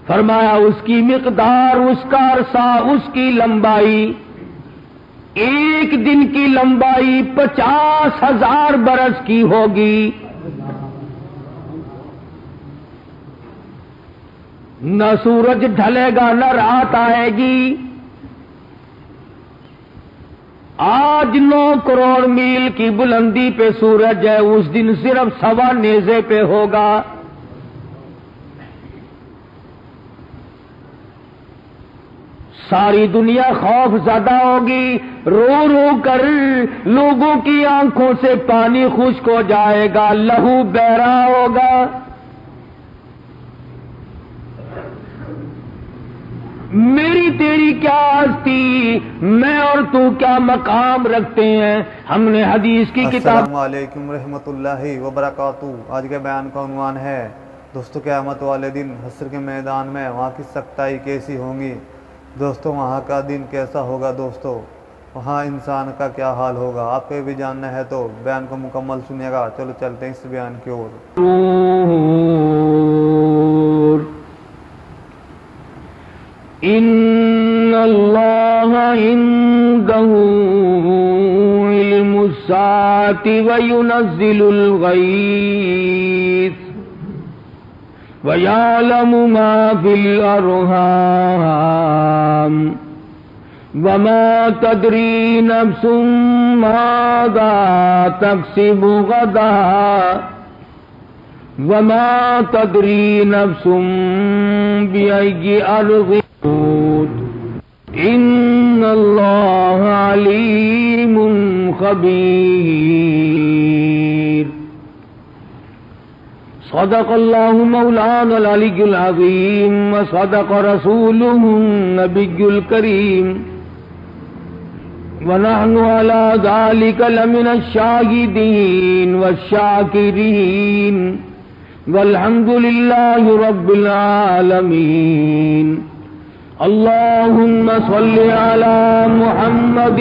فرمایا اس کی مقدار، اس کا عرصہ، اس کی لمبائی، ایک دن کی لمبائی 50,000 برس کی ہوگی۔ نہ سورج ڈھلے گا نہ رات آئے گی۔ آج 9 کروڑ میل کی بلندی پہ سورج ہے، اس دن صرف 1.25 نیزے پہ ہوگا۔ ساری دنیا خوف زدہ ہوگی، رو رو کر لوگوں کی آنکھوں سے پانی خشک ہو جائے گا، لہو بہرا ہوگا۔ میری تیری کیا ہستی، میں اور تو کیا مقام رکھتے ہیں؟ ہم نے حدیث کی کتاب۔ السلام علیکم ورحمۃ اللہ وبرکاتہ۔ آج کے بیان کا عنوان ہے دوستو قیامت والے دن حشر کے میدان میں وہاں کی سختائی کیسی ہوں گی۔ دوستو وہاں کا دن کیسا ہوگا؟ دوستو وہاں انسان کا کیا حال ہوگا؟ آپ کو بھی جاننا ہے تو بیان کو مکمل سنیے گا۔ چلو چلتے ہیں اس بیان کی اور۔ ان اللہ عنده علم الساعة وينزل الغيث ويعلم ما في الأرحام وما تدري نفس ماذا تكسب غدا وما تدري نفس بأي أرض ان اللہ علیم خبیر۔ صدق اللہ مولانا العلی العظیم وصدق رسولہ النبی الکریم ونحن على ذلك لمن الشاہدین والشاکرین والحمد للہ رب العالمین۔ اللهم صل على محمد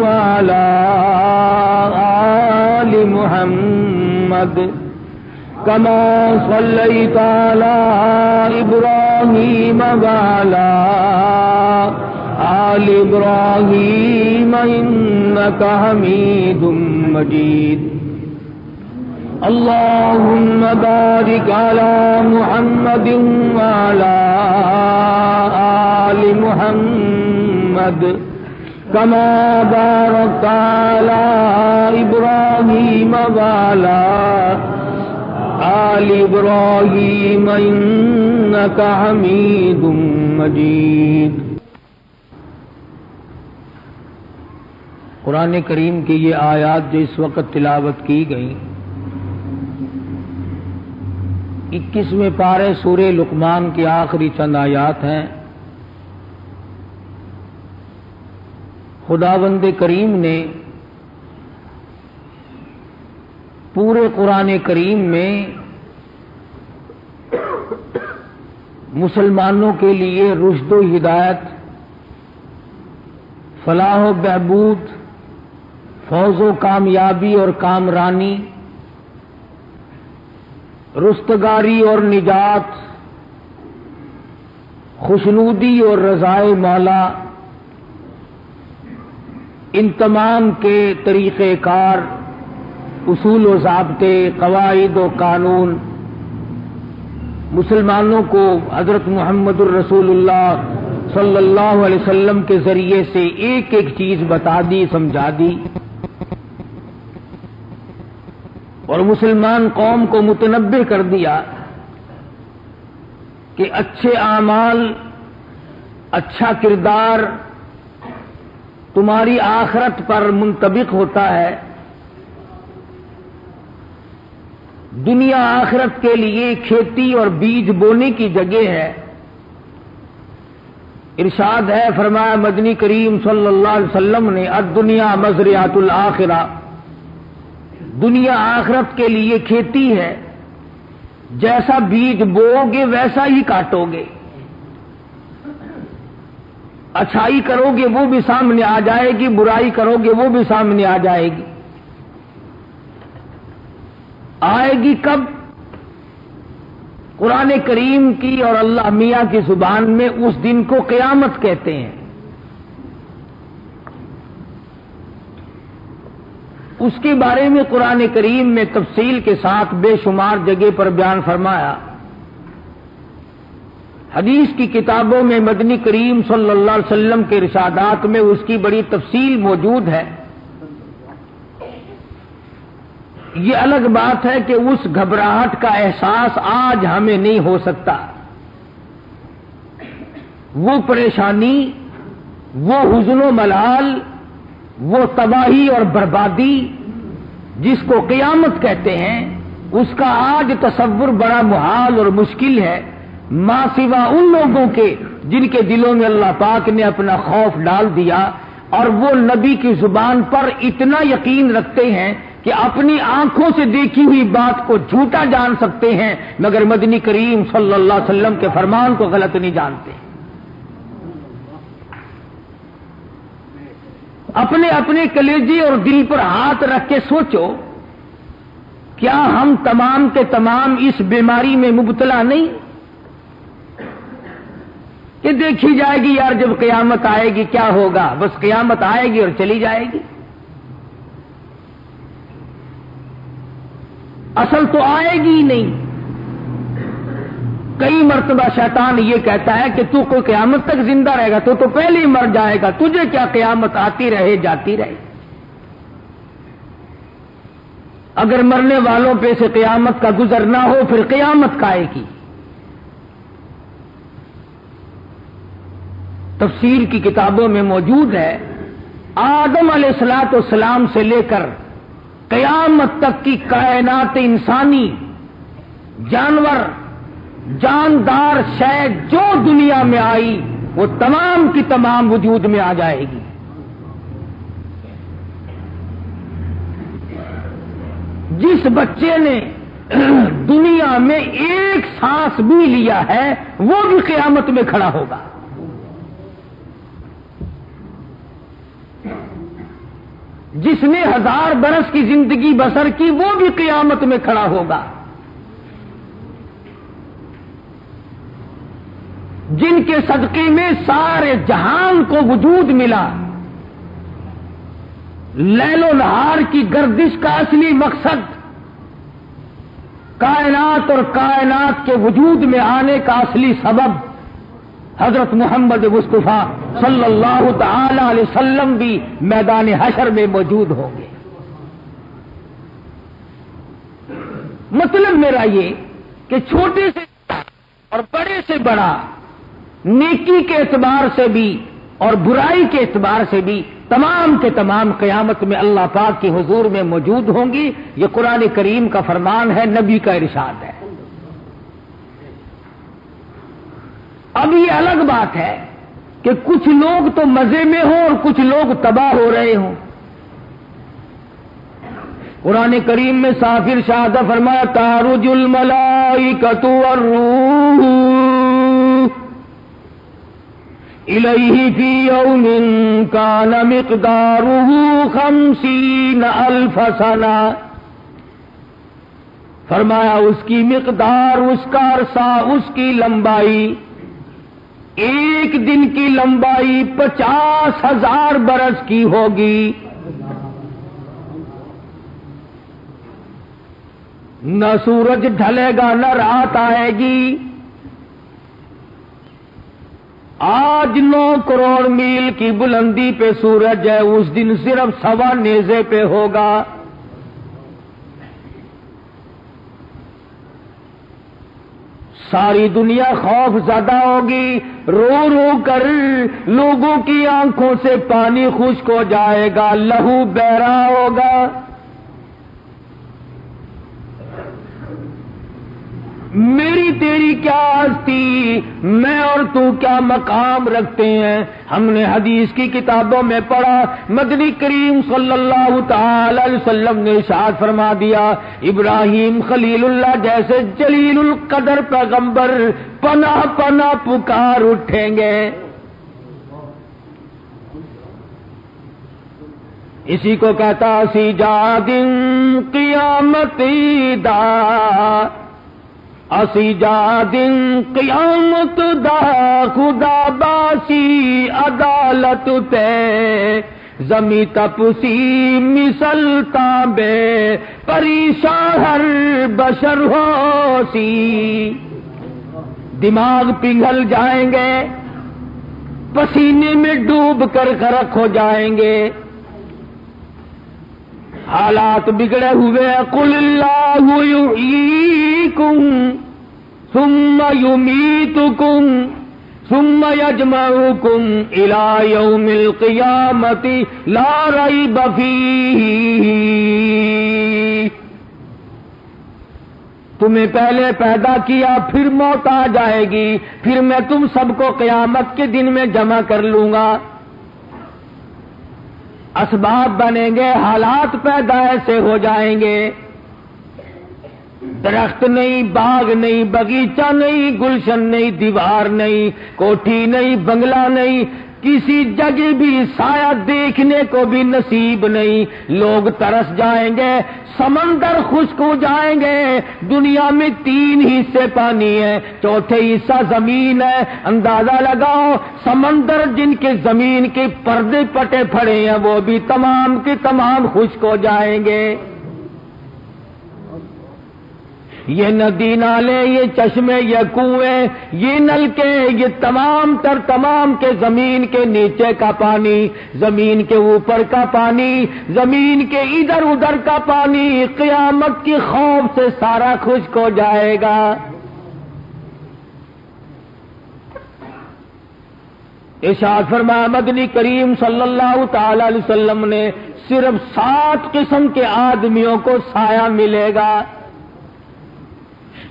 وعلى آل محمد كما صليت على إبراهيم وعلى آل إبراهيم إنك حميد مجيد۔ اللهم بارك على محمد وعلى آل محمد كما باركت على إبراهيم وعلى آل إبراهيم إنك حميد مجيد۔ قرآن کریم کی یہ آیات جو اس وقت تلاوت کی گئی 21ویں پارے سورہ لقمان کی آخری چند آیات ہیں۔ خداوند کریم نے پورے قرآن کریم میں مسلمانوں کے لیے رشد و ہدایت، فلاح و بہبود، فوز و کامیابی اور کامرانی، رستگاری اور نجات، خوشنودی اور رضائے مولا، ان تمام کے طریقہ کار، اصول و ضابطے، قواعد و قانون مسلمانوں کو حضرت محمد الرسول اللہ صلی اللہ علیہ وسلم کے ذریعے سے ایک ایک چیز بتا دی، سمجھا دی، اور مسلمان قوم کو متنبہ کر دیا کہ اچھے اعمال، اچھا کردار تمہاری آخرت پر منطبق ہوتا ہے۔ دنیا آخرت کے لیے کھیتی اور بیج بونے کی جگہ ہے۔ ارشاد ہے، فرمایا مدنی کریم صلی اللہ علیہ وسلم نے، الدنیا مزرعۃ الآخرہ، دنیا آخرت کے لیے کھیتی ہے، جیسا بیج بو گے ویسا ہی کاٹو گے۔ اچھائی کرو گے وہ بھی سامنے آ جائے گی، برائی کرو گے وہ بھی سامنے آ جائے گی۔ آئے گی کب؟ قرآن کریم کی اور اللہ میاں کی زبان میں اس دن کو قیامت کہتے ہیں۔ اس کے بارے میں قرآن کریم میں تفصیل کے ساتھ بے شمار جگہ پر بیان فرمایا۔ حدیث کی کتابوں میں مدنی کریم صلی اللہ علیہ وسلم کے ارشادات میں اس کی بڑی تفصیل موجود ہے۔ یہ الگ بات ہے کہ اس گھبراہٹ کا احساس آج ہمیں نہیں ہو سکتا۔ وہ پریشانی، وہ حزن و ملال، وہ تباہی اور بربادی جس کو قیامت کہتے ہیں، اس کا آج تصور بڑا محال اور مشکل ہے، ماں سوا ان لوگوں کے جن کے دلوں میں اللہ پاک نے اپنا خوف ڈال دیا اور وہ نبی کی زبان پر اتنا یقین رکھتے ہیں کہ اپنی آنکھوں سے دیکھی ہوئی بات کو جھوٹا جان سکتے ہیں، مگر مدنی کریم صلی اللہ علیہ وسلم کے فرمان کو غلط نہیں جانتے۔ اپنے اپنے کلیجے اور دل پر ہاتھ رکھ کے سوچو، کیا ہم تمام کے تمام اس بیماری میں مبتلا نہیں کہ دیکھی جائے گی یار جب قیامت آئے گی کیا ہوگا، بس قیامت آئے گی اور چلی جائے گی۔ اصل تو آئے گی ہی نہیں۔ کئی مرتبہ شیطان یہ کہتا ہے کہ تو کوئی قیامت تک زندہ رہے گا، تو پہلے ہی مر جائے گا، تجھے کیا قیامت آتی رہے جاتی رہے۔ اگر مرنے والوں پہ سے قیامت کا گزر نہ ہو پھر قیامت کا آئے گی۔ تفسیر کی کتابوں میں موجود ہے، آدم علیہ الصلوۃ والسلام سے لے کر قیامت تک کی کائنات انسانی، جانور، جاندار شے جو دنیا میں آئی وہ تمام کی تمام وجود میں آ جائے گی۔ جس بچے نے دنیا میں ایک سانس بھی لیا ہے وہ بھی قیامت میں کھڑا ہوگا۔ جس نے 1000 برس کی زندگی بسر کی وہ بھی قیامت میں کھڑا ہوگا۔ جن کے صدقے میں سارے جہان کو وجود ملا، لیل و نہار کی گردش کا اصلی مقصد کائنات اور کائنات کے وجود میں آنے کا اصلی سبب حضرت محمد مصطفیٰ صلی اللہ تعالی علیہ وسلم بھی میدان حشر میں موجود ہوں گے۔ مطلب میرا یہ کہ چھوٹے سے اور بڑے سے بڑا، نیکی کے اعتبار سے بھی اور برائی کے اعتبار سے بھی تمام کے تمام قیامت میں اللہ پاک کی حضور میں موجود ہوں گی۔ یہ قرآن کریم کا فرمان ہے، نبی کا ارشاد ہے۔ اب یہ الگ بات ہے کہ کچھ لوگ تو مزے میں ہوں اور کچھ لوگ تباہ ہو رہے ہوں۔ قرآن کریم میں صاف ارشاد فرمایا، تعرج الملائکۃ والروح الیہ فی یوم کان مقدارہ 50,000 سنہ۔ فرمایا اس کی مقدار، اس کا عرصہ، اس کی لمبائی، ایک دن کی لمبائی 50,000 برس کی ہوگی۔ نہ سورج ڈھلے گا نہ رات آئے گی۔ آج 9 کروڑ میل کی بلندی پہ سورج ہے، اس دن صرف 1.25 نیزے پہ ہوگا۔ ساری دنیا خوف زدہ ہوگی، رو رو کر لوگوں کی آنکھوں سے پانی خشک ہو جائے گا، لہو بہرا ہوگا۔ میری تیری کیا ہستی، میں اور تو کیا مقام رکھتے ہیں۔ ہم نے حدیث کی کتابوں میں پڑھا، مدنی کریم صلی اللہ تعالی علیہ وسلم نے ارشاد فرما دیا، ابراہیم خلیل اللہ جیسے جلیل القدر پیغمبر پناہ پناہ پکار اٹھیں گے۔ اسی کو کہتا سی جا دن قیامت دا، اسی جا دن قیامت دا خدا باسی عدالت تے زمیں تپسی مثلتا بے پریشان ہر بشر ہو سی. دماغ پگھل جائیں گے، پسینے میں ڈوب کر غرق ہو جائیں گے، حالات بگڑے ہوئے. قل اللہ یحییکم ثم یمیتکم ثم یجمعکم الی یوم القیامۃ لا ریب فیہ. تمہیں پہلے پیدا کیا، پھر موت آ جائے گی، پھر میں تم سب کو قیامت کے دن میں جمع کر لوں گا. اسباب بنیں گے، حالات پیدا ایسے ہو جائیں گے. درخت نہیں، باغ نہیں، باغیچہ نہیں، گلشن نہیں، دیوار نہیں، کوٹھی نہیں، بنگلہ نہیں، کسی جگہ بھی سایہ دیکھنے کو بھی نصیب نہیں. لوگ ترس جائیں گے، سمندر خشک ہو جائیں گے. دنیا میں 3 حصے پانی ہے، چوتھے حصہ زمین ہے. اندازہ لگاؤ، سمندر جن کے زمین کے پردے پٹے پڑے ہیں وہ بھی تمام کے تمام خشک ہو جائیں گے. یہ ندی نالے، یہ چشمے، یہ کنویں، یہ نلکے، یہ تمام تر تمام کے زمین کے نیچے کا پانی، زمین کے اوپر کا پانی، زمین کے ادھر ادھر کا پانی قیامت کی خوف سے سارا خشک ہو جائے گا. ارشاد فرمایا مدنی کریم صلی اللہ تعالی علیہ وسلم نے صرف 7 قسم کے آدمیوں کو سایہ ملے گا.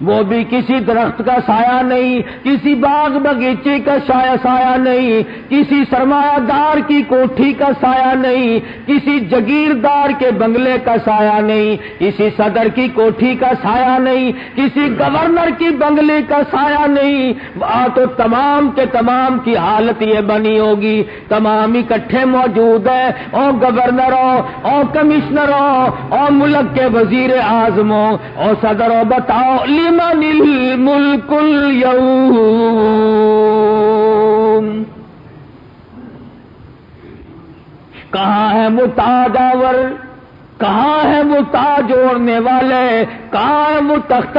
وہ بھی کسی درخت کا سایہ نہیں، کسی باغ باغیچے کا سایہ نہیں، کسی سرمایہ دار کی کوٹھی کا سایہ نہیں، کسی جگیردار کے بنگلے کا سایہ نہیں، کسی صدر کی کوٹھی کا سایہ نہیں، کسی گورنر کی بنگلے کا سایہ نہیں. وہاں تو تمام کے تمام کی حالت یہ بنی ہوگی، تمام اکٹھے موجود ہیں، اور گورنروں اور کمشنروں اور ملک کے وزیر اعظموں اور صدروں. بتاؤ لمن الملک اليوم، کہاں ہے وہ تاج آور، کہاں ہے وہ تاج اوڑھنے والے، کہاں ہے وہ تخت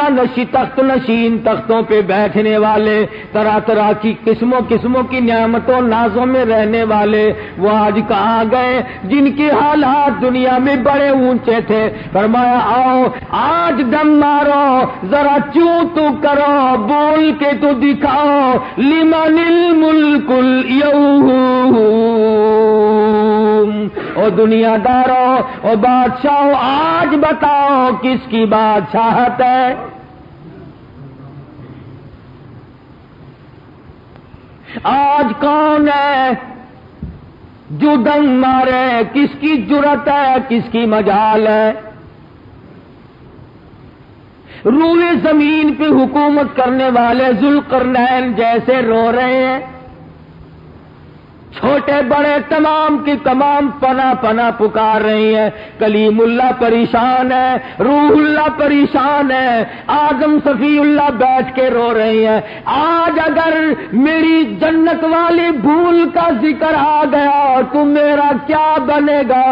نشین تختوں پہ بیٹھنے والے، طرح طرح کی قسموں کی نعمتوں نازوں میں رہنے والے. وہ آج کہاں گئے جن کے حالات دنیا میں بڑے اونچے تھے؟ فرمایا آؤ آج دم مارو، ذرا چوں تو کرو، بول کے تو دکھاؤ. لمن الملک اليوم، او دنیا دارو، او بادشاہو، آج بتاؤ کس کی بادشاہت ہے؟ آج کون ہے جو دم مارے؟ کس کی جرأت ہے؟ کس کی مجال ہے؟ روئے زمین پہ حکومت کرنے والے ذوالقرنین جیسے رو رہے ہیں، چھوٹے بڑے تمام کی تمام پناہ پناہ پکار رہی ہیں. کلیم اللہ پریشان ہے، روح اللہ پریشان ہے، آدم صفی اللہ بیٹھ کے رو رہی ہیں. آج اگر میری جنت والی بھول کا ذکر آ گیا تو میرا کیا بنے گا؟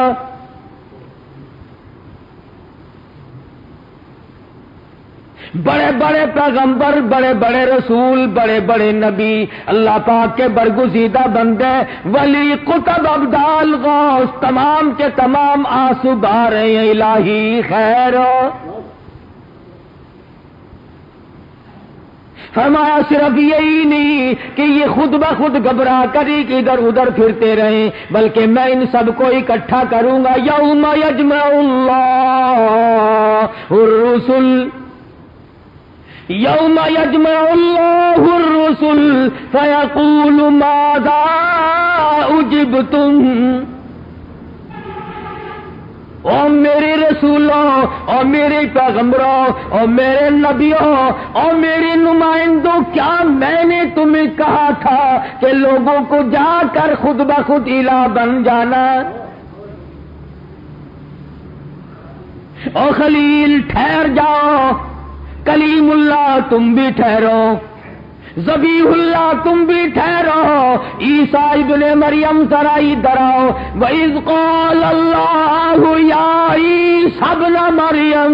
بڑے بڑے پیغمبر، بڑے بڑے رسول، بڑے بڑے نبی، اللہ پاک کے برگزیدہ بندے، ولی، قطب، ابدال، غوث، تمام کے تمام آنسو بہا رہے ہیں. الہی خیر ہو. فرمایا صرف یہی نہیں کہ یہ خود بخود گھبرا کر ہی ادھر ادھر پھرتے رہیں، بلکہ میں ان سب کو اکٹھا کروں گا. یوم یجمع اللہ الرسل، یوم یجمع اللہ الرسل فیقول ماذا اجبتم. اور میرے رسولوں اور میرے پیغمبروں اور میرے نبیوں اور میرے نمائندوں، کیا میں نے تمہیں کہا تھا کہ لوگوں کو جا کر خود بخود الہ بن جانا؟ اور خلیل ٹھہر جاؤ، کلیم اللہ تم بھی ٹھہرو، ذبیح اللہ تم بھی ٹھہرو، عیسیٰ ابن مریم ذرا ادھر آؤ۔ وَإِذْ قَالَ اللَّهُ يَا عِيسَى ابْنَ مریم،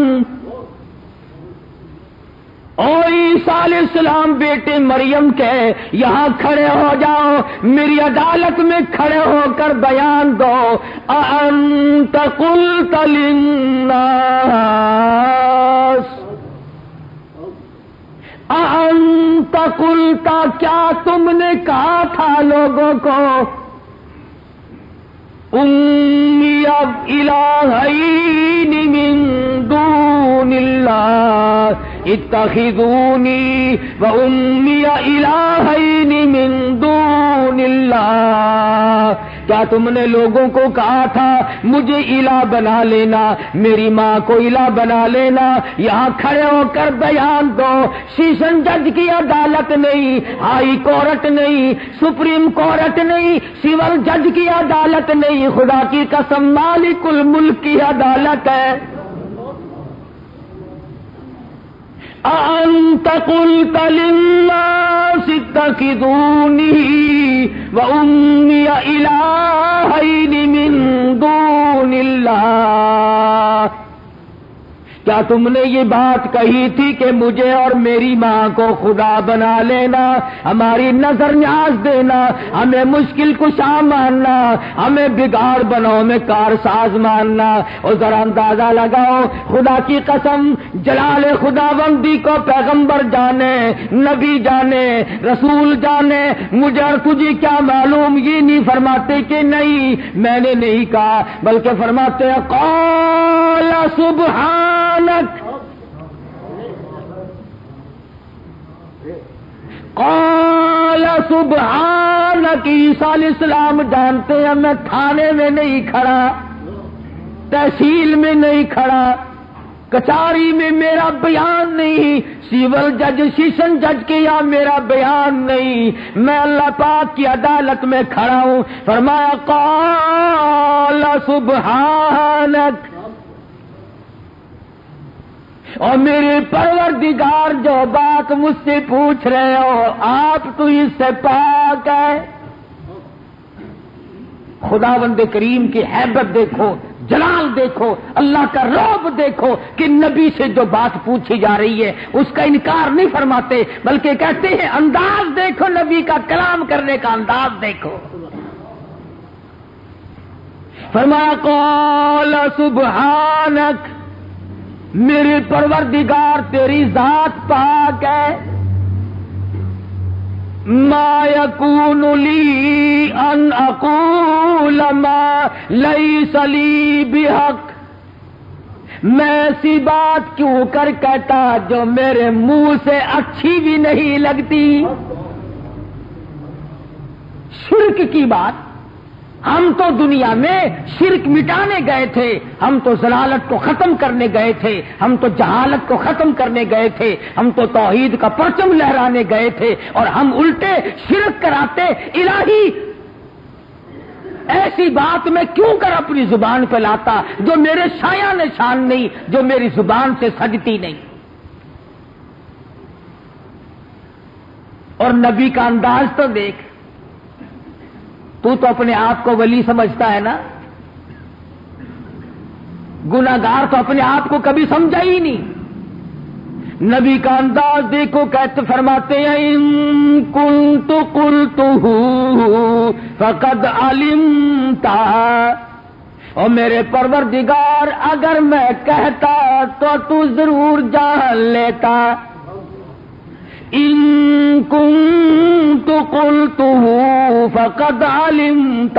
او عیسیٰ علیہ السلام بیٹے مریم کے، یہاں کھڑے ہو جاؤ، میری عدالت میں کھڑے ہو کر بیان دو۔ أَأَنْتَ قُلْتَ لِلنَّاسِ، أَأَنْتَ قُلْتَ، کیا تم نے کہا تھا لوگوں کو، امی الہین من دون اللہ اتخذونی و امی الہین من دون اللہ، کیا تم نے لوگوں کو کہا تھا مجھے الہ بنا لینا، میری ماں کو الہ بنا لینا؟ یہاں کھڑے ہو کر بیان دو۔ سیشن جج کی عدالت نہیں، ہائی کورٹ نہیں، سپریم کورٹ نہیں، سول جج کی عدالت نہیں، خدا کی قسم مالک الملک کی عدالت ہے۔ أَأَنْتَ قُلْتَ لِلنَّاسِ اتَّخِذُونِي وَأُمِّيَ إِلَٰهَيْنِ مِن دُونِ اللَّهِ، کیا تم نے یہ بات کہی تھی کہ مجھے اور میری ماں کو خدا بنا لینا، ہماری نظر نیاز دینا، ہمیں مشکل کشا ماننا، ہمیں بگاڑ بناؤ میں کارساز ماننا؟ اور ذرا اندازہ لگاؤ، خدا کی قسم جلال خداوندی کو پیغمبر جانے، نبی جانے، رسول جانے، مجھے اور تجھے کیا معلوم؟ یہ نہیں فرماتے کہ نہیں میں نے نہیں کہا، بلکہ فرماتے ہیں قال سبحان قال سبحانک، عیسیٰ علیہ السلام جانتے ہیں میں تھانے میں نہیں کھڑا، تحصیل میں نہیں کھڑا، کچہری میں میرا بیان نہیں، سیول جج سیشن جج کے یہاں میرا بیان نہیں، میں اللہ پاک کی عدالت میں کھڑا ہوں۔ فرمایا قال سبحانک، اور میرے پروردگار جو بات مجھ سے پوچھ رہے ہو آپ تو اس سے پاک ہے۔ خداوند کریم کی ہیبت دیکھو، جلال دیکھو، اللہ کا رعب دیکھو کہ نبی سے جو بات پوچھی جا رہی ہے اس کا انکار نہیں فرماتے، بلکہ کہتے ہیں انداز دیکھو، نبی کا کلام کرنے کا انداز دیکھو۔ فرمایا قال سبحانک، میرے پروردگار تیری ذات پاک ہے، ما یکون لی ان اقول ما لیس لی بحق، میں ایسی بات کیوں کر کہتا جو میرے منہ سے اچھی بھی نہیں لگتی۔ شرک کی بات، ہم تو دنیا میں شرک مٹانے گئے تھے، ہم تو ضلالت کو ختم کرنے گئے تھے، ہم تو جہالت کو ختم کرنے گئے تھے، ہم تو توحید کا پرچم لہرانے گئے تھے، اور ہم الٹے شرک کراتے۔ الہی ایسی بات میں کیوں کر اپنی زبان پہ لاتا جو میرے شایان نشان نہیں، جو میری زبان سے سجتی نہیں۔ اور نبی کا انداز تو دیکھ، تو اپنے آپ کو ولی سمجھتا ہے نا، گناہگار تو اپنے آپ کو کبھی سمجھا ہی نہیں۔ نبی کا انداز دیکھو، کہتے فرماتے ہیں ان کنت قلتہ فقد علمت، اور میرے پروردگار اگر میں کہتا تو ضرور جان لیتا۔ ان کنت قلتہ فقد علمت،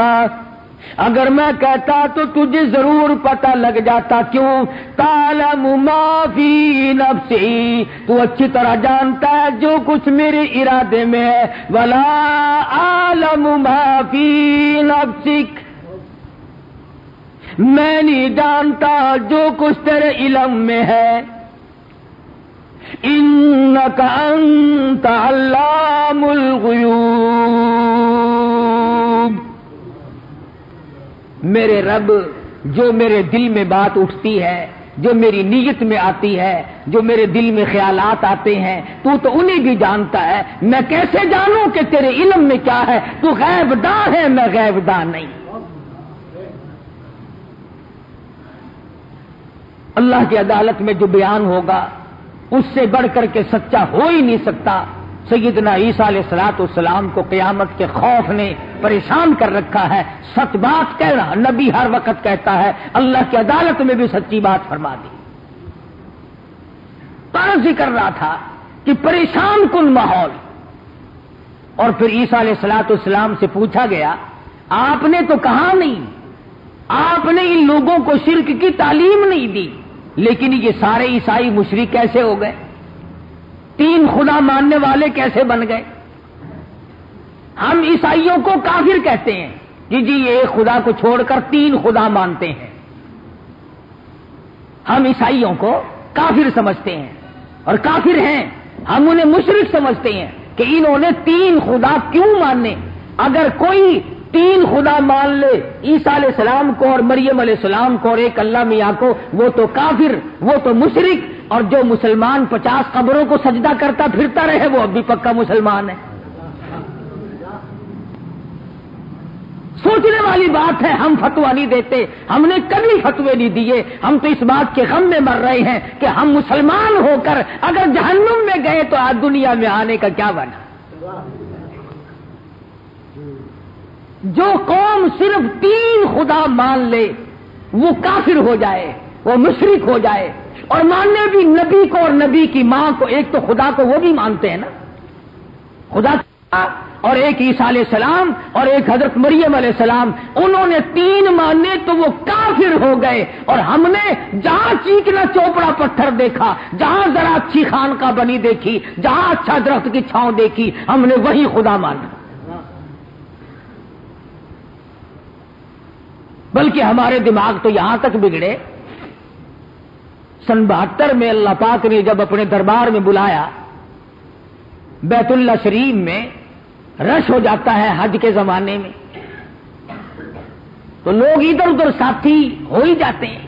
اگر میں کہتا تو تجھے ضرور پتہ لگ جاتا۔ کیوں؟ تعلم ما فی نفسی، تو اچھی طرح جانتا ہے جو کچھ میرے ارادے میں ہے، ولا اعلم ما فی نفسک، میں نہیں جانتا جو کچھ تیرے علم میں ہے۔ انک انت علام الغیوب، میرے رب جو میرے دل میں بات اٹھتی ہے، جو میری نیت میں آتی ہے، جو میرے دل میں خیالات آتے ہیں، تو انہیں بھی جانتا ہے۔ میں کیسے جانوں کہ تیرے علم میں کیا ہے؟ تو غیب داں ہے، میں غیب داں نہیں۔ اللہ کی عدالت میں جو بیان ہوگا اس سے بڑھ کر کے سچا ہو ہی نہیں سکتا۔ سیدنا عیسیٰ علیہ السلام کو قیامت کے خوف نے پریشان کر رکھا ہے۔ سچ بات کہہ رہا، نبی ہر وقت کہتا ہے، اللہ کی عدالت میں بھی سچی بات فرما دی۔ عرض ہی کر رہا تھا کہ پریشان کن ماحول۔ اور پھر عیسیٰ علیہ السلام سے پوچھا گیا، آپ نے تو کہا نہیں، آپ نے ان لوگوں کو شرک کی تعلیم نہیں دی، لیکن یہ سارے عیسائی مشرک کیسے ہو گئے؟ تین خدا ماننے والے کیسے بن گئے؟ ہم عیسائیوں کو کافر کہتے ہیں کہ جی یہ ایک خدا کو چھوڑ کر تین خدا مانتے ہیں۔ ہم عیسائیوں کو کافر سمجھتے ہیں، اور کافر ہیں، ہم انہیں مشرک سمجھتے ہیں کہ انہوں نے تین خدا کیوں ماننے؟ اگر کوئی تین خدا مان لے، عیسیٰ علیہ السلام کو اور مریم علیہ السلام کو اور ایک اللہ میاں کو، وہ تو کافر، وہ تو مشرک۔ اور جو مسلمان 50 قبروں کو سجدہ کرتا پھرتا رہے، وہ اب بھی پکا مسلمان ہے۔ سوچنے والی بات ہے۔ ہم فتویٰ نہیں دیتے، ہم نے کبھی فتوے نہیں دیے۔ ہم تو اس بات کے غم میں مر رہے ہیں کہ ہم مسلمان ہو کر اگر جہنم میں گئے تو آج دنیا میں آنے کا کیا بنا؟ جو قوم صرف تین خدا مان لے وہ کافر ہو جائے، وہ مشرک ہو جائے، اور ماننے بھی نبی کو اور نبی کی ماں کو۔ ایک تو خدا کو وہ بھی مانتے ہیں نا، خدا، اور ایک عیسیٰ علیہ السلام اور ایک حضرت مریم علیہ السلام، انہوں نے تین مانے تو وہ کافر ہو گئے۔ اور ہم نے جہاں چیکنا چوپڑا پتھر دیکھا، جہاں ذرا اچھی خانقاہ بنی دیکھی، جہاں اچھا درخت کی چھاؤں دیکھی، ہم نے وہی خدا مانا۔ بلکہ ہمارے دماغ تو یہاں تک بگڑے، سن 72 میں اللہ پاک نے جب اپنے دربار میں بلایا، بیت اللہ شریف میں رش ہو جاتا ہے حج کے زمانے میں، تو لوگ ادھر ادھر ساتھی ہو ہی جاتے ہیں۔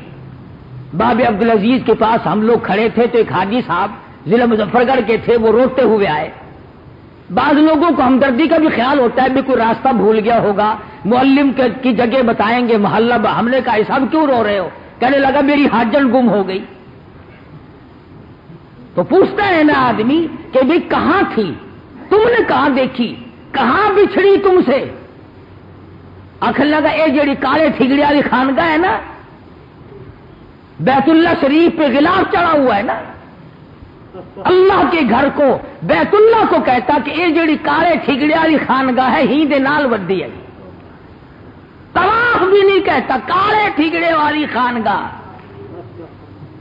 باب عبدالعزیز کے پاس ہم لوگ کھڑے تھے تو ایک حاجی صاحب ضلع مظفر گڑھ کے تھے، وہ روتے ہوئے آئے۔ بعض لوگوں کو ہمدردی کا بھی خیال ہوتا ہے بھی کوئی راستہ بھول گیا ہوگا، معلم کی جگہ بتائیں گے، محلہ۔ ہم نے کہا صاحب کیوں رو رہے ہو؟ کہنے لگا میری حاجن گم ہو گئی۔ تو پوچھتا ہے نا آدمی کہ بھئی کہاں تھی تم نے، کہاں دیکھی، کہاں بچھڑی تم سے؟ آخر لگا اے جڑی کالے ٹھگڑی والی خانگاہ ہے نا، بیت اللہ شریف پہ غلاف چڑھا ہوا ہے نا، اللہ کے گھر کو، بیت اللہ کو کہتا کہ اے جڑی کالے ٹھگڑی والی خانگاہ ہے ہی دے نال ودی ہے۔ طواف بھی نہیں کہتا، کالے ٹھگڑے والی خانگاہ۔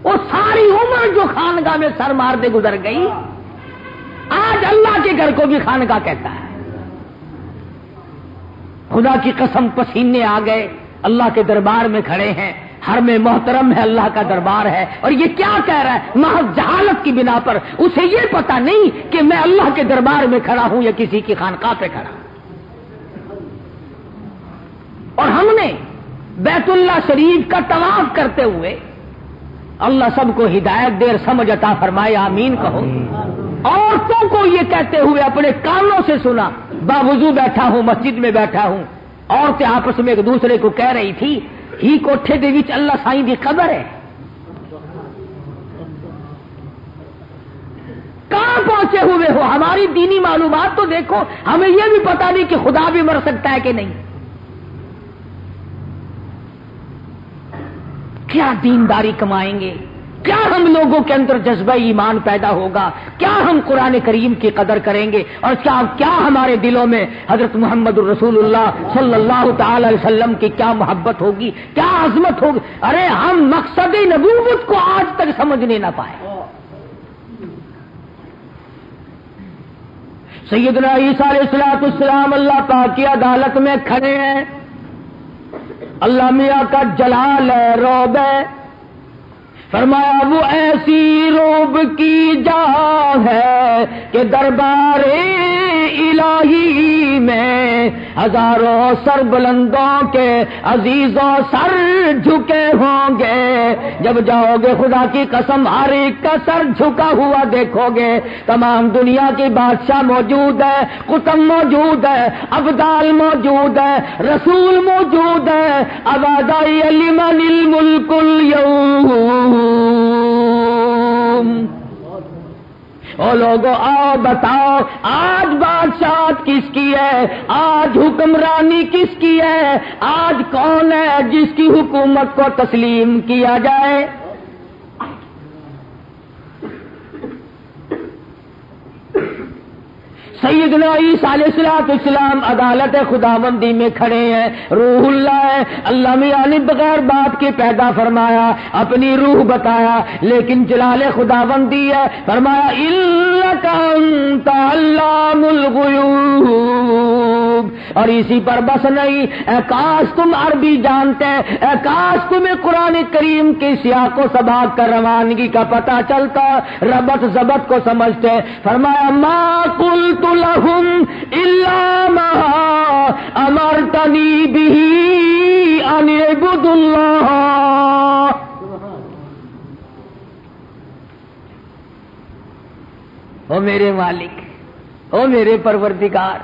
وہ ساری عمر جو خانگاہ میں سر مار دے گزر گئی، آج اللہ کے گھر کو بھی خانگاہ کہتا ہے۔ خدا کی قسم پسینے آ گئے، اللہ کے دربار میں کھڑے ہیں، حرم محترم ہے، اللہ کا دربار ہے، اور یہ کیا کہہ رہا ہے؟ محض جہالت کی بنا پر اسے یہ پتا نہیں کہ میں اللہ کے دربار میں کھڑا ہوں یا کسی کی خانقاہ پہ کھڑا ہوں۔ اور ہم نے بیت اللہ شریف کا طواف کرتے ہوئے، اللہ سب کو ہدایت دے اور سمجھ عطا فرمائے، آمین کہو۔ عورتوں کو یہ کہتے ہوئے اپنے کانوں سے سنا، باوضو بیٹھا ہوں، مسجد میں بیٹھا ہوں، عورتیں آپس میں ایک دوسرے کو کہہ رہی تھی ہی کوٹھے دے وچ اللہ سائیں دی قبر ہے۔ کہاں پہنچے ہوئے ہو؟ ہماری دینی معلومات تو دیکھو، ہمیں یہ بھی پتا نہیں کہ خدا بھی مر سکتا ہے کہ نہیں۔ کیا دینداری کمائیں گے؟ کیا ہم لوگوں کے اندر جذبہ ایمان پیدا ہوگا؟ کیا ہم قرآن کریم کی قدر کریں گے؟ اور کیا ہمارے دلوں میں حضرت محمد الرسول اللہ صلی اللہ تعالی علیہ وسلم کی کیا محبت ہوگی، کیا عظمت ہوگی؟ ارے ہم مقصد نبوت کو آج تک سمجھنے نہ پائے۔ سیدنا عیسیٰ علیہ السلام اللہ پاک کی عدالت میں کھڑے ہیں، اللہ میاں کا جلال ہے، روب ہے، فرمایا وہ ایسی روب کی جا ہے کہ دربار الہی میں ہزاروں سر بلندوں کے عزیزوں سر جھکے ہوں گے. جب جاؤ گے خدا کی قسم ہر ایک کا سر جھکا ہوا دیکھو گے. تمام دنیا کی بادشاہ موجود ہے، قطب موجود ہے، ابدال موجود ہے، رسول موجود ہے. ابادائی لمن الملک اليوم. او لوگو آؤ بتاؤ آج بادشاہت کس کی ہے، آج حکمرانی کس کی ہے، آج کون ہے جس کی حکومت کو تسلیم کیا جائے؟ سیدنا عیسیٰ علیہ السلام عدالت خداوندی میں کھڑے ہیں، روح اللہ ہے. اللہ میاں نے بغیر بات کے پیدا فرمایا، اپنی روح بتایا، لیکن جلال خداوندی ہے. فرمایا انک انت علام الغیوب. اور اسی پر بس نہیں، اے کاش تم عربی جانتے، اے کاش تمہیں قرآن کریم کے سیاق و سباق کا روانگی کا پتہ چلتا، ربط ضبط کو سمجھتے. فرمایا ما قلت لهم الا ما امرتنی به ان اعبدوا اللہ. او میرے مالک، او میرے پروردگار،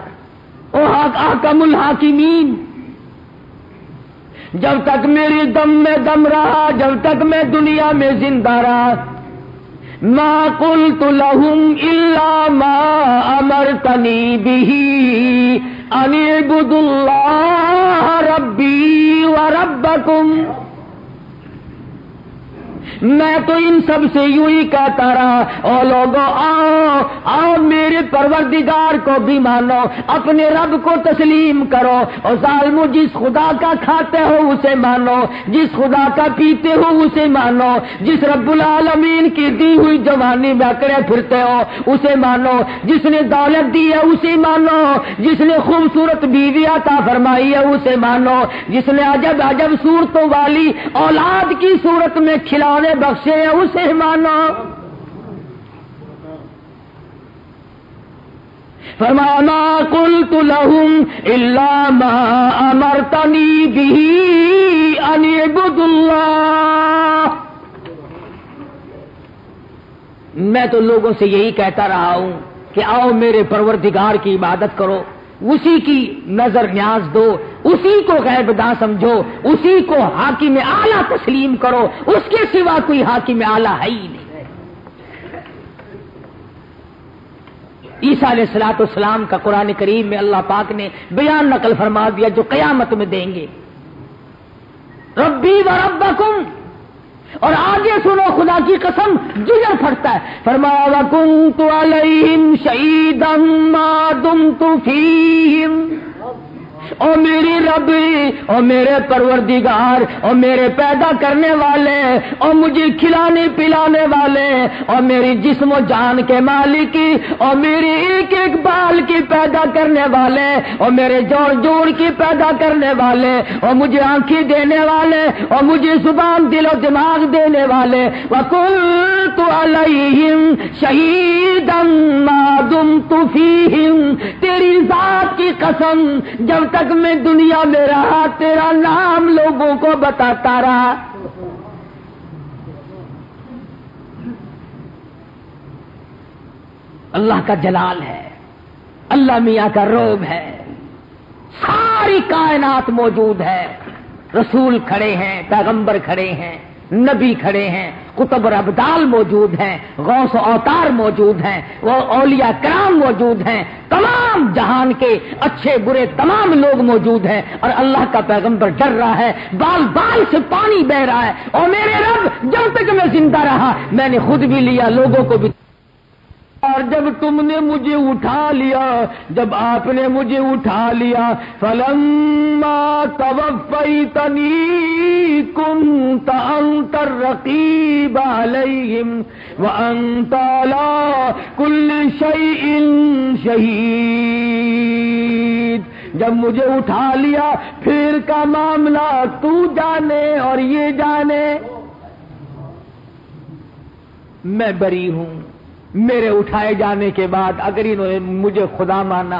او حکم الحاکمین، جب تک میری دم میں دم رہا، جب تک میں دنیا میں زندہ رہا، ما قلت لهم الا ما امرتنی به ان اعبدوا اللہ ربی وربکم. میں تو ان سب سے یوں ہی کہتا رہا، او لوگو آؤ آؤ میرے پروردگار کو بھی مانو، اپنے رب کو تسلیم کرو. اور ظالمو جس خدا کا کھاتے ہو اسے مانو، جس خدا کا پیتے ہو اسے مانو، جس رب العالمین کی دی ہوئی جوانی میں اکڑے پھرتے ہو اسے مانو، جس نے دولت دی ہے اسے مانو، جس نے خوبصورت بیوی عطا فرمائی ہے اسے مانو، جس نے عجب عجب صورتوں والی اولاد کی صورت میں کھلانے بخشے ہیں اسے مانو. فرمایا ما قلت لهم الا ما امرتنی به ان اعبدوا اللہ. میں تو لوگوں سے یہی کہتا رہا ہوں کہ آؤ میرے پروردگار کی عبادت کرو، اسی کی نظر نیاز دو، اسی کو غیب داں سمجھو، اسی کو حاکم اعلیٰ تسلیم کرو، اس کے سوا کوئی حاکم اعلیٰ ہے ہی نہیں. عیسیٰ علیہ السلام کا قرآن کریم میں اللہ پاک نے بیان نقل فرما دیا جو قیامت میں دیں گے. ربی و ربکم. اور آگے سنو خدا کی قسم جگر پھٹتا ہے. فرمایا وَكُنْتُ عَلَيْهِمْ شَهِيدًا مَا دُمْتُ فِيهِمْ. او میری رب، او میرے پروردگار، او میرے پیدا کرنے والے، او مجھے کھلانے پلانے والے، او میری جسم و جان کے مالک، او میرے ایک ایک بال کی پیدا کرنے والے، او میرے جوڑ جوڑ کی پیدا کرنے والے، او مجھے آنکھیں دینے والے، او مجھے زبان دل و دماغ دینے والے. وَكُنْتُ عَلَيْهِمْ شَهِيدًا مَا دُمْتُ فِيهِمْ. تیری ذات کی قسم جب تک میں دنیا میں رہا تیرا نام لوگوں کو بتاتا رہا. اللہ کا جلال ہے، اللہ میاں کا روب ہے، ساری کائنات موجود ہے. رسول کھڑے ہیں، پیغمبر کھڑے ہیں، نبی کھڑے ہیں، قطب اور ابدال موجود ہیں، غوث و اوتار موجود ہیں، وہ اولیاء کرام موجود ہیں، تمام جہان کے اچھے برے تمام لوگ موجود ہیں. اور اللہ کا پیغمبر ڈر رہا ہے، بال بال سے پانی بہ رہا ہے. اور میرے رب جب تک میں زندہ رہا میں نے خود بھی لیا، لوگوں کو بھی. اور جب تم نے مجھے اٹھا لیا، جب آپ نے مجھے اٹھا لیا، فلما توفیتنی کنت انت الرقیب علیہم وانت علی کل شیء شہید. جب مجھے اٹھا لیا پھر کا معاملہ تو جانے اور یہ جانے. میں بری ہوں. میرے اٹھائے جانے کے بعد اگر انہوں نے مجھے خدا مانا،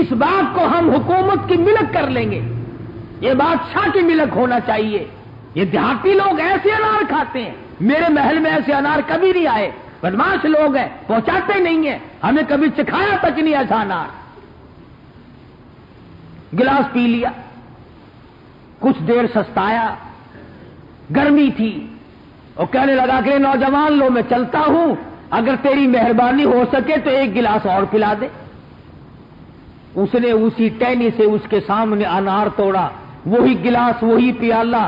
اس بات کو ہم حکومت کی ملک کر لیں گے، یہ بادشاہ کی ملک ہونا چاہیے۔ یہ دیہاتی لوگ ایسے انار کھاتے ہیں، میرے محل میں ایسے انار کبھی نہیں آئے، بدماش لوگ ہیں، پہنچاتے نہیں ہیں، ہمیں کبھی چکھایا تک نہیں ایسا انار۔ گلاس پی لیا، کچھ دیر سستایا، گرمی تھی، اور کہنے لگا کہ نوجوان لو میں چلتا ہوں، اگر تیری مہربانی ہو سکے تو ایک گلاس اور پلا دے۔ اس نے اسی ٹہنی سے اس کے سامنے انار توڑا، وہی گلاس وہی پیالہ،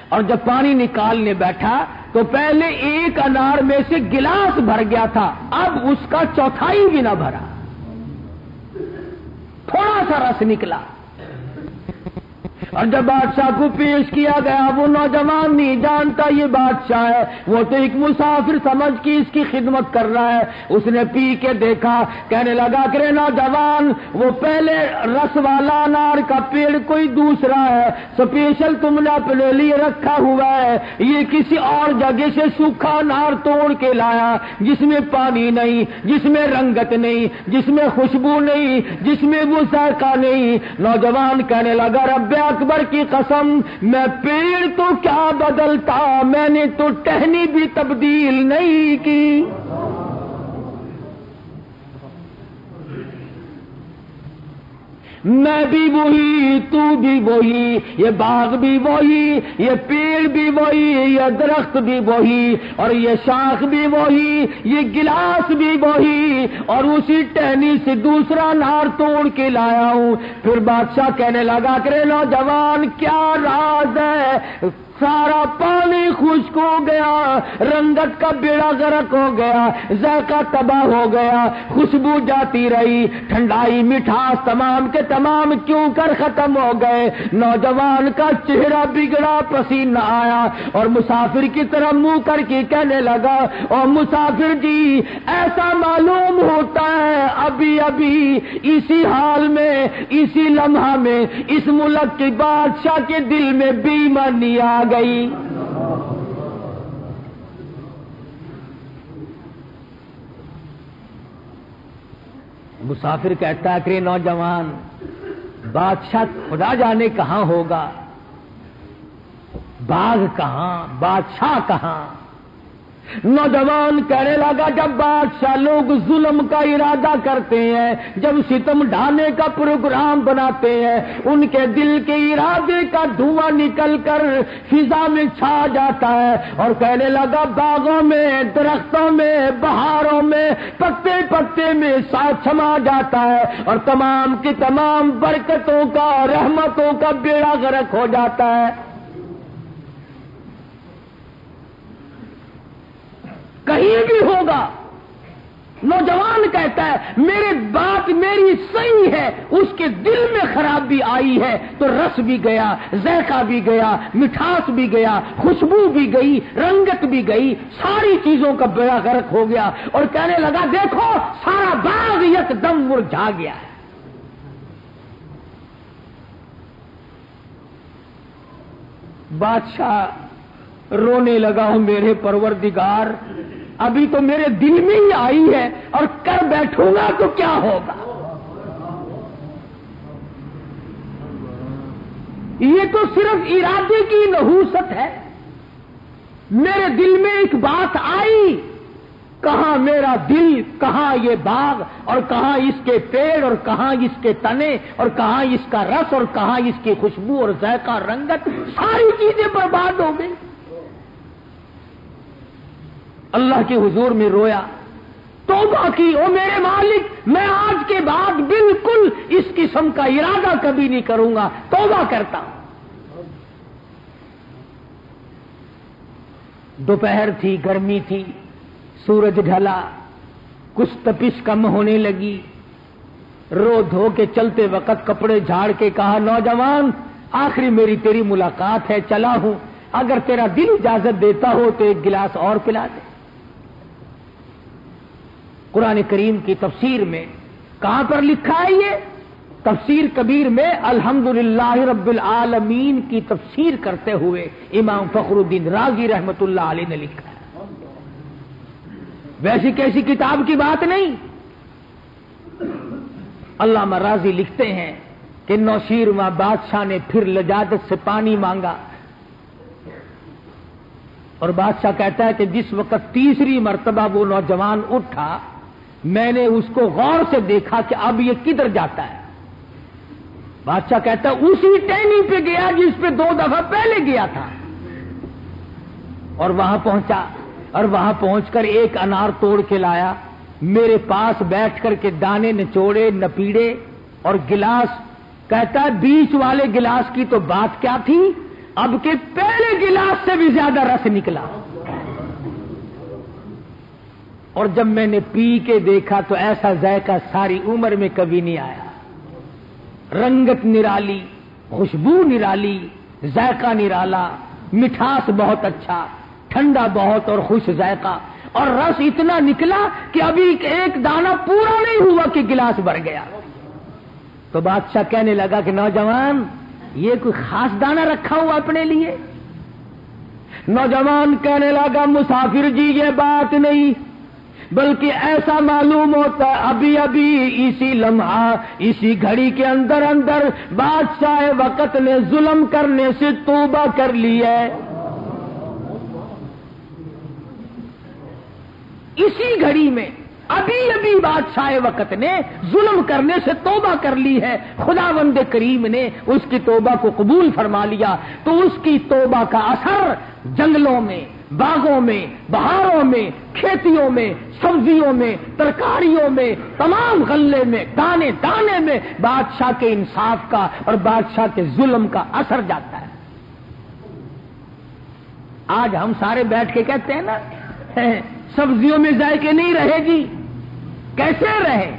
اور جب پانی نکالنے بیٹھا تو پہلے ایک انار میں سے گلاس بھر گیا تھا، اب اس کا چوتھائی بھی نہ بھرا، تھوڑا سا رس نکلا۔ اور جب بادشاہ کو پیش کیا گیا، وہ نوجوان نہیں جانتا یہ بادشاہ ہے، وہ تو ایک مسافر سمجھ کے اس کی خدمت کر رہا ہے۔ اس نے پی کے دیکھا، کہنے لگا کہ نوجوان، وہ پہلے رس والا انار کا پیڑ کوئی دوسرا ہے، اسپیشل تم نے اپنے لیے رکھا ہوا ہے، یہ کسی اور جگہ سے سوکھا انار توڑ کے لایا، جس میں پانی نہیں، جس میں رنگت نہیں، جس میں خوشبو نہیں، جس میں وہ ذائقہ نہیں۔ نوجوان کہنے لگا رب اکبر کی قسم، میں پیڑ تو کیا بدلتا، میں نے تو ٹہنی بھی تبدیل نہیں کی۔ میں بھی وہی، تو بھی وہی، یہ باغ بھی وہی، یہ پیڑ بھی وہی، یہ درخت بھی وہی، اور یہ شاخ بھی وہی، یہ گلاس بھی وہی، اور اسی ٹہنی سے دوسرا نار توڑ کے لایا ہوں۔ پھر بادشاہ کہنے لگا کہ نوجوان کیا راز ہے؟ سارا پانی خشک ہو گیا، رنگت کا بیڑا غرق ہو گیا، ذائقہ تباہ ہو گیا، خوشبو جاتی رہی، ٹھنڈائی مٹھاس تمام کے تمام کیوں کر ختم ہو گئے۔ نوجوان کا چہرہ بگڑا، پسینہ آیا، اور مسافر کی طرح منہ کر کے کہنے لگا، اور مسافر جی ایسا معلوم ہوتا ہے ابھی ابھی اسی حال میں، اسی لمحہ میں اس ملک کے بادشاہ کے دل میں بے ایمانی آ گئی۔ مسافر کہتا ہے کہ نوجوان، بادشاہ خدا جانے کہاں ہوگا، باغ کہاں، بادشاہ کہاں؟ نوجوان کہنے لگا جب بادشاہ لوگ ظلم کا ارادہ کرتے ہیں، جب ستم ڈھانے کا پروگرام بناتے ہیں، ان کے دل کے ارادے کا دھواں نکل کر فضا میں چھا جاتا ہے، اور کہنے لگا باغوں میں، درختوں میں، بہاروں میں، پتے پتے میں ساتھ چھما جاتا ہے، اور تمام کی تمام برکتوں کا، رحمتوں کا بیڑا غرق ہو جاتا ہے۔ کہیں بھی ہوگا۔ نوجوان کہتا ہے میرے بات میری صحیح ہے، اس کے دل میں خرابی آئی ہے تو رس بھی گیا، ذائقہ بھی گیا، مٹھاس بھی گیا، خوشبو بھی گئی، رنگت بھی گئی، ساری چیزوں کا بیڑا غرق ہو گیا، اور کہنے لگا دیکھو سارا باغ یک دم مرجھا گیا ہے۔ بادشاہ رونے لگا ہوں میرے پروردگار، ابھی تو میرے دل میں ہی آئی ہے، اور کر بیٹھوں گا تو کیا ہوگا؟ یہ تو صرف ارادے کی نحوست ہے۔ میرے دل میں ایک بات آئی، کہاں میرا دل، کہاں یہ باغ، اور کہاں اس کے پیڑ، اور کہاں اس کے تنے، اور کہاں اس کا رس، اور کہاں اس کی خوشبو اور ذائقہ، رنگت، ساری چیزیں برباد ہو گئی۔ اللہ کے حضور میں رویا، توبہ کی، او میرے مالک میں آج کے بعد بالکل اس قسم کا ارادہ کبھی نہیں کروں گا، توبہ کرتا ہوں۔ دوپہر تھی، گرمی تھی، سورج ڈھلا، کچھ تپش کم ہونے لگی، رو دھو کے چلتے وقت کپڑے جھاڑ کے کہا نوجوان آخری میری تیری ملاقات ہے، چلا ہوں، اگر تیرا دل اجازت دیتا ہو تو ایک گلاس اور پلا دے۔ قرآن کریم کی تفسیر میں کہاں پر لکھا ہے یہ؟ تفسیر کبیر میں الحمدللہ رب العالمین کی تفسیر کرتے ہوئے امام فخر الدین رازی رحمت اللہ علیہ نے لکھا ہے، ویسی کیسی کتاب کی بات نہیں۔ علامہ راضی لکھتے ہیں کہ نوشیرواں بادشاہ نے پھر لجاجت سے پانی مانگا، اور بادشاہ کہتا ہے کہ جس وقت تیسری مرتبہ وہ نوجوان اٹھا، میں نے اس کو غور سے دیکھا کہ اب یہ کدھر جاتا ہے۔ بادشاہ کہتا ہے اسی ٹہنی پہ گیا جس پہ 2 دفعہ پہلے گیا تھا، اور وہاں پہنچا، اور وہاں پہنچ کر ایک انار توڑ کے لایا، میرے پاس بیٹھ کر کے دانے نچوڑے نپیڑے اور گلاس، کہتا ہے بیچ والے گلاس کی تو بات کیا تھی، اب کے پہلے گلاس سے بھی زیادہ رس نکلا، اور جب میں نے پی کے دیکھا تو ایسا ذائقہ ساری عمر میں کبھی نہیں آیا، رنگت نرالی، خوشبو نرالی، ذائقہ نرالا، مٹھاس بہت اچھا، ٹھنڈا بہت اور خوش ذائقہ، اور رس اتنا نکلا کہ ابھی ایک دانہ پورا نہیں ہوا کہ گلاس بھر گیا۔ تو بادشاہ کہنے لگا کہ نوجوان یہ کوئی خاص دانہ رکھا ہوا اپنے لیے؟ نوجوان کہنے لگا مسافر جی یہ بات نہیں، بلکہ ایسا معلوم ہوتا ہے ابھی ابھی اسی لمحہ اسی گھڑی کے اندر اندر بادشاہ وقت نے ظلم کرنے سے توبہ کر لی ہے، اسی گھڑی میں ابھی ابھی بادشاہ وقت نے ظلم کرنے سے توبہ کر لی ہے، خداوند کریم نے اس کی توبہ کو قبول فرما لیا، تو اس کی توبہ کا اثر جنگلوں میں، باغوں میں، بہاروں میں، کھیتیوں میں، سبزیوں میں، ترکاریوں میں، تمام غلے میں، دانے دانے میں بادشاہ کے انصاف کا اور بادشاہ کے ظلم کا اثر جاتا ہے۔ آج ہم سارے بیٹھ کے کہتے ہیں نا سبزیوں میں ذائقے نہیں رہے جی، کیسے رہے؟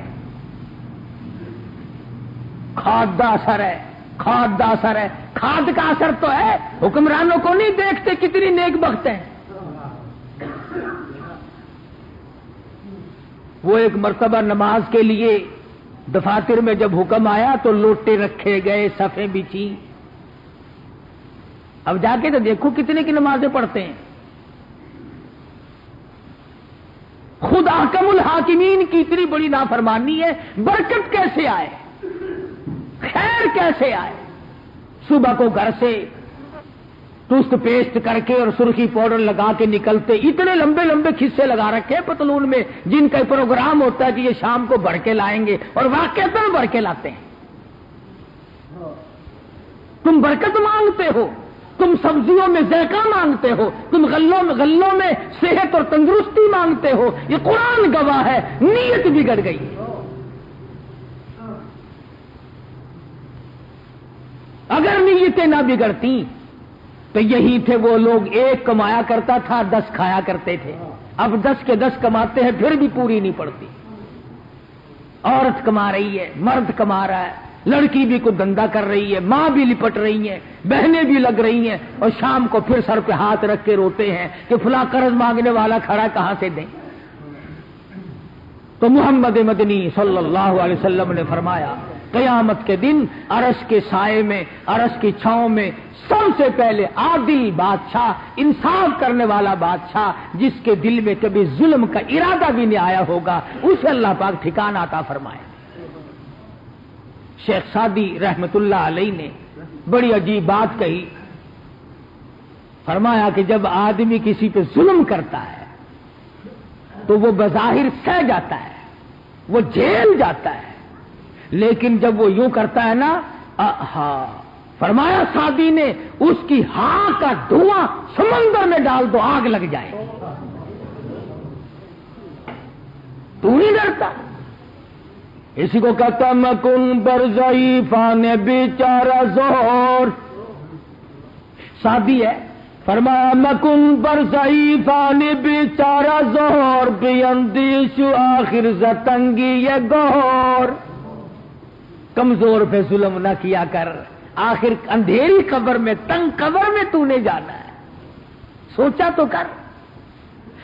کھاد کا اثر ہے، کھاد کا اثر ہے، کھاد کا اثر تو ہے، حکمرانوں کو نہیں دیکھتے کتنی نیک بخت ہیں۔ وہ ایک مرتبہ نماز کے لیے دفاتر میں جب حکم آیا تو لوٹے رکھے گئے، صفیں بچھی، اب جا کے تو دیکھو کتنے کی نمازیں پڑھتے ہیں۔ خود احکم الحاکمین کی اتنی بڑی نافرمانی ہے، برکت کیسے آئے، خیر کیسے آئے؟ صبح کو گھر سے ٹوسٹ پیسٹ کر کے اور سرخی پاؤڈر لگا کے نکلتے، اتنے لمبے لمبے کھسے لگا رکھے ہیں پتلون میں، جن کا پروگرام ہوتا ہے کہ یہ شام کو بھر کے لائیں گے، اور واقعتاً بھر کے لاتے ہیں۔ تم برکت مانگتے ہو، تم سبزیوں میں ذائقہ مانگتے ہو، تم غلوں میں صحت اور تندرستی مانگتے ہو، یہ قرآن گواہ ہے، نیت بگڑ گئی۔ اگر نیتیں نہ بگڑتی تو یہی تھے وہ لوگ، ایک کمایا کرتا تھا 10 کھایا کرتے تھے، اب 10 کے 10 کماتے ہیں پھر بھی پوری نہیں پڑتی۔ عورت کما رہی ہے، مرد کما رہا ہے، لڑکی بھی کوئی دھندا کر رہی ہے، ماں بھی لپٹ رہی ہیں، بہنیں بھی لگ رہی ہیں، اور شام کو پھر سر پہ ہاتھ رکھ کے روتے ہیں کہ فلاں قرض مانگنے والا کھڑا کہاں سے دیں۔ تو محمد مدنی صلی اللہ علیہ وسلم نے فرمایا قیامت کے دن عرش کے سائے میں، عرش کی چھاؤں میں سب سے پہلے عادل بادشاہ، انصاف کرنے والا بادشاہ، جس کے دل میں کبھی ظلم کا ارادہ بھی نہیں آیا ہوگا، اسے اللہ پاک ٹھکانہ عطا فرمائے۔ شیخ سعدی رحمت اللہ علیہ نے بڑی عجیب بات کہی، فرمایا کہ جب آدمی کسی پہ ظلم کرتا ہے تو وہ بظاہر سہ جاتا ہے، وہ جھیل جاتا ہے، لیکن جب وہ یوں کرتا ہے نا، فرمایا سعدی نے اس کی ہاں کا دھواں سمندر میں ڈال دو آگ لگ جائے، تو نہیں ڈرتا۔ اسی کو کہتا مکن بر ضعیفان بیچارہ زور، سعدی ہے، فرمایا مکن بر ضعیفان بیچارہ زور بیندیش آخر زتنگی یہ گور، کمزور پہ ظلم نہ کیا کر، آخر اندھیری قبر میں، تنگ قبر میں تو نے جانا ہے، سوچا تو کر۔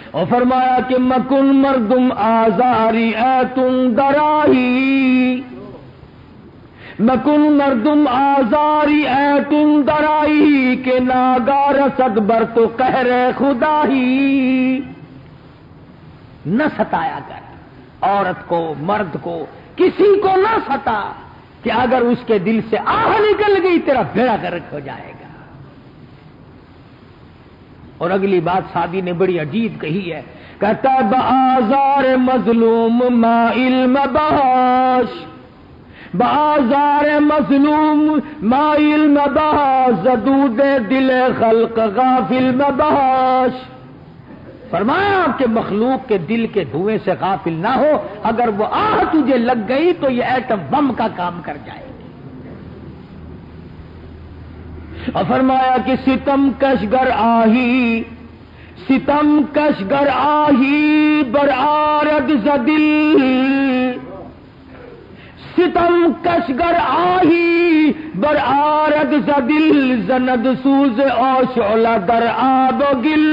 اور فرمایا کہ مکن مردم آزاری اے تم درائی، مکن مردم آزاری اے تم درائی کہ ناگار صد بر تو قہر خدا ہی، نہ ستایا کر عورت کو، مرد کو، کسی کو نہ ستا کہ اگر اس کے دل سے آہ نکل گئی تیرا بیڑا غرق ہو جائے گا۔ اور اگلی بات سعدی نے بڑی عجیب کہی ہے، کہتا ہے بآزار مظلوم مائل مباش، بآزار مظلوم مائل مباش، زدود دل خلق غافل مباش۔ فرمایا کہ مخلوق کے دل کے دھوئیں سے غافل نہ ہو، اگر وہ آہ تجھے لگ گئی تو یہ ایٹم بم کا کام کر جائے گی۔ اور فرمایا کہ ستم کش گر آہی، ستم کش گر آہی برآرد زدل، ستم کش گر آہی برآرد زدل، زند سوز او شعلہ در آب و گل۔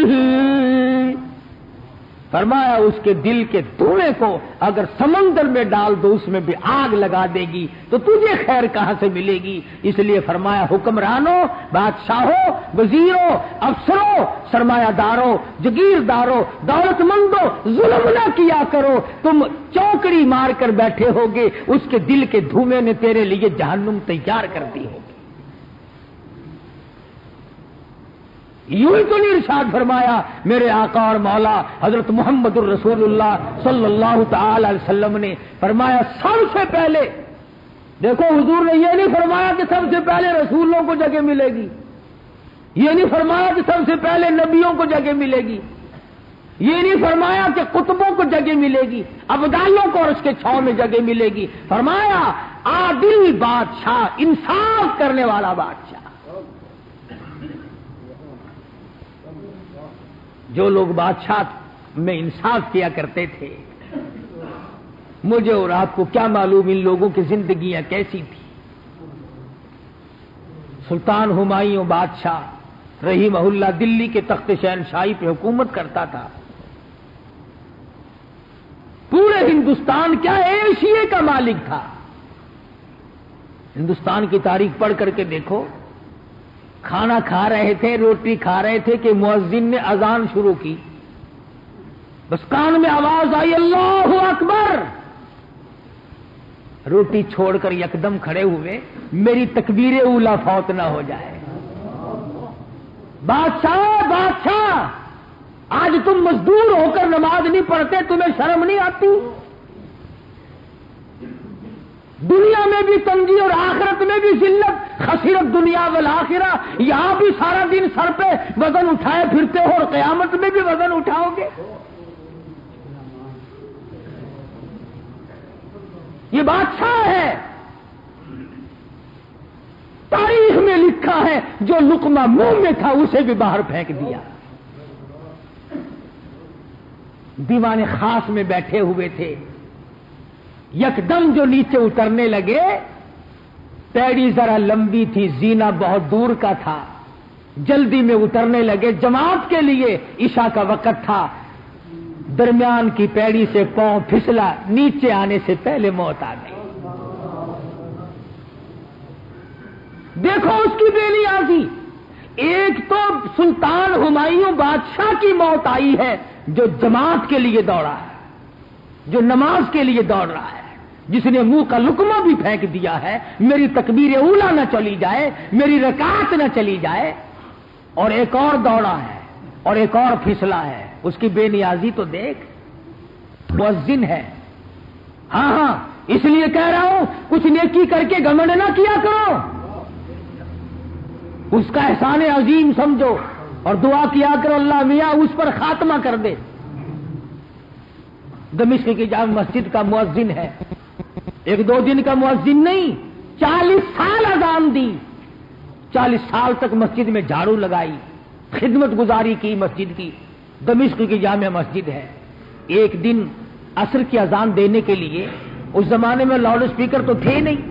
فرمایا اس کے دل کے دھوئیں کو اگر سمندر میں ڈال دو اس میں بھی آگ لگا دے گی تو تجھے خیر کہاں سے ملے گی؟ اس لیے فرمایا حکمرانوں، بادشاہوں، وزیروں، افسروں، سرمایہ داروں، جگیرداروں، دولت مندوں، ظلم نہ کیا کرو، تم چوکڑی مار کر بیٹھے ہوگے، اس کے دل کے دھوئیں نے تیرے لیے جہنم تیار کر دی ہوگی۔ یوں ہی تو نہیں ارشاد فرمایا میرے آقا اور مولا حضرت محمد الرسول اللہ صلی اللہ تعالی علیہ وسلم نے؟ فرمایا سب سے پہلے، دیکھو حضور نے یہ نہیں فرمایا کہ سب سے پہلے رسولوں کو جگہ ملے گی، یہ نہیں فرمایا کہ سب سے پہلے نبیوں کو جگہ ملے گی، یہ نہیں فرمایا کہ قطبوں کو جگہ ملے گی، ابدالوں کو اور اس کے چھاؤں میں جگہ ملے گی۔ فرمایا عادل بادشاہ، انصاف کرنے والا بادشاہ۔ جو لوگ بادشاہ میں انصاف کیا کرتے تھے، مجھے اور آپ کو کیا معلوم ان لوگوں کی زندگیاں کیسی تھی۔ سلطان ہمایوں بادشاہ رحمہ اللہ دلی کے تخت شہنشاہی پہ حکومت کرتا تھا، پورے ہندوستان کیا ایشیا کا مالک تھا۔ ہندوستان کی تاریخ پڑھ کر کے دیکھو، کھانا کھا رہے تھے، روٹی کھا رہے تھے کہ مؤذن نے اذان شروع کی، بس کان میں آواز آئی اللہ اکبر، روٹی چھوڑ کر یکدم کھڑے ہوئے، میری تکبیر اولا فوت نہ ہو جائے۔ بادشاہ بادشاہ، آج تم مزدور ہو کر نماز نہیں پڑھتے، تمہیں شرم نہیں آتی؟ دنیا میں بھی تنگی اور آخرت میں بھی ذلت، خسرت دنیا والآخرہ، یہاں بھی سارا دن سر پہ وزن اٹھائے پھرتے ہو اور قیامت میں بھی وزن اٹھاؤ گے۔ یہ بادشاہ ہے، تاریخ میں لکھا ہے جو لقمہ منہ میں تھا اسے بھی باہر پھینک دیا۔ دیوان خاص میں بیٹھے ہوئے تھے، یکدم جو نیچے اترنے لگے، پیڑی ذرا لمبی تھی، زینہ بہت دور کا تھا، جلدی میں اترنے لگے، جماعت کے لیے عشاء کا وقت تھا، درمیان کی پیڑی سے پاؤں پھسلا، نیچے آنے سے پہلے موت آ گئی۔ دیکھو اس کی بے نیازی، ایک تو سلطان ہمایوں بادشاہ کی موت آئی ہے جو جماعت کے لیے دوڑا ہے، جو نماز کے لیے دوڑ رہا ہے، جس نے منہ کا لقمہ بھی پھینک دیا ہے، میری تکبیر اولا نہ چلی جائے، میری رکعت نہ چلی جائے، اور ایک اور دوڑا ہے اور ایک اور پھسلا ہے۔ اس کی بے نیازی تو دیکھ، مؤذن ہے۔ ہاں ہاں، اس لیے کہہ رہا ہوں کچھ نیکی کر کے گھمنڈ نہ کیا کرو، اس کا احسان عظیم سمجھو اور دعا کیا کرو اللہ میاں اس پر خاتمہ کر دے۔ دمشق کی جامع مسجد کا مؤذن ہے، ایک دو دن کا مؤذن نہیں، 40 سال اذان دی، 40 سال تک مسجد میں جھاڑو لگائی، خدمت گزاری کی مسجد کی، دمشق کی جامع مسجد ہے۔ ایک دن عصر کی اذان دینے کے لیے، اس زمانے میں لاؤڈ اسپیکر تو تھے نہیں،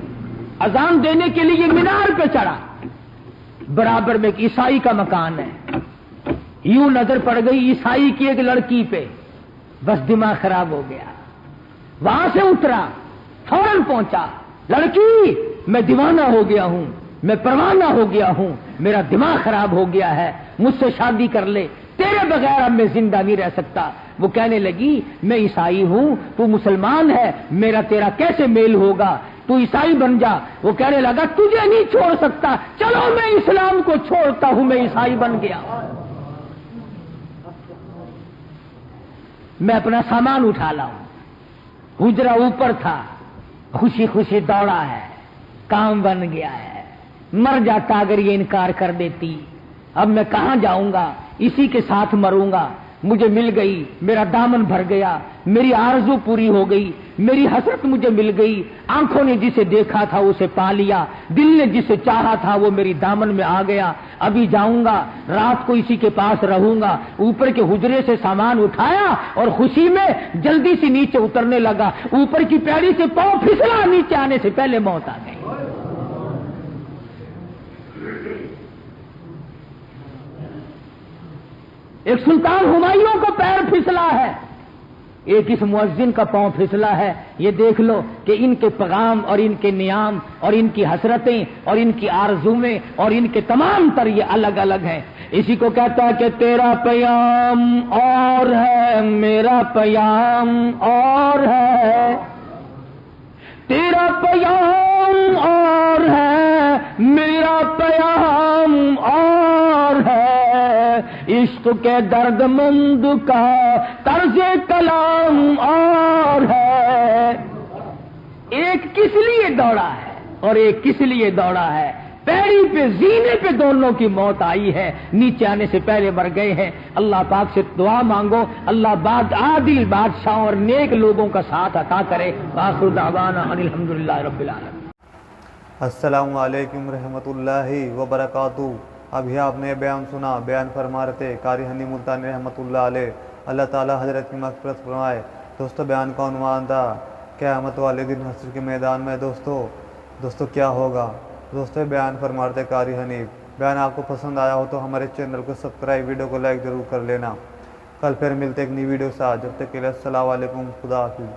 اذان دینے کے لیے مینار پہ چڑھا، برابر میں ایک عیسائی کا مکان ہے، یوں نظر پڑ گئی عیسائی کی ایک لڑکی پہ، بس دماغ خراب ہو گیا، وہاں سے اترا، فوراً پہنچا، لڑکی میں دیوانہ ہو گیا ہوں، میں پروانہ ہو گیا ہوں، میرا دماغ خراب ہو گیا ہے، مجھ سے شادی کر لے، تیرے بغیر اب میں زندہ نہیں رہ سکتا۔ وہ کہنے لگی میں عیسائی ہوں، تو مسلمان ہے، میرا تیرا کیسے میل ہوگا، تو عیسائی بن جا۔ وہ کہنے لگا تجھے نہیں چھوڑ سکتا، چلو میں اسلام کو چھوڑتا ہوں، میں عیسائی بن گیا۔ میں اپنا سامان اٹھا لاؤں۔ حجرہ اوپر تھا، خوشی خوشی دوڑا ہے، کام بن گیا ہے۔ مر جاتا اگر یہ انکار کر دیتی، اب میں کہاں جاؤں گا، اسی کے ساتھ مروں گا۔ مجھے مل گئی، میرا دامن بھر گیا، میری آرزو پوری ہو گئی، میری حسرت مجھے مل گئی۔ آنکھوں نے جسے دیکھا تھا اسے پا لیا، دل نے جسے چاہا تھا وہ میری دامن میں آ گیا۔ ابھی جاؤں گا، رات کو اسی کے پاس رہوں گا۔ اوپر کے حجرے سے سامان اٹھایا اور خوشی میں جلدی سے نیچے اترنے لگا۔ اوپر کی پیڑی سے پاؤں پھسلا، نیچے آنے سے پہلے موت آ گئی۔ ایک سلطان ہمایوں کا پیر پھسلا ہے، ایک اس مؤذن کا پاؤں پھسلا ہے۔ یہ دیکھ لو کہ ان کے پیغام اور ان کے نیام اور ان کی حسرتیں اور ان کی آرزویں اور ان کے تمام تر یہ الگ الگ ہیں۔ اسی کو کہتا ہے کہ تیرا پیام اور ہے، میرا پیام اور ہے، تیرا پیام اور ہے، میرا پیام اور ہے، عشق کے درد مند کا طرز کلام اور ہے۔ ایک کس لیے دوڑا ہے اور ایک کس لیے دوڑا ہے، پیڑی پہ زینے پہ دونوں کی موت آئی ہے، نیچے آنے سے پہلے مر گئے ہیں۔ اللہ پاک سے دعا مانگو اللہ عادل بادشاہوں اور نیک لوگوں کا ساتھ عطا کرے۔ آخر دعوانا ان الحمدللہ رب العالمین۔ السلام علیکم رحمۃ اللہ وبرکاتہ۔ ابھی آپ نے بیان سنا، بیان فرما رہے تھے قاری حنی ملتانی رحمۃ اللہ علیہ، اللہ تعالی حضرت کی مغفرت فرمائے۔ دوستو بیان کا عنوان تھا قیامت والے دن حشر کے میدان میں دوستو کیا ہوگا۔ دوستو بیان فرما رہے تھے قاری حنیف۔ بیان آپ کو پسند آیا ہو تو ہمارے چینل کو سبسکرائب، ویڈیو کو لائک ضرور کر لینا۔ کل پھر ملتے ایک نئی ویڈیو کے ساتھ، جب تک کے لیے السلام علیکم، خدا حافظ۔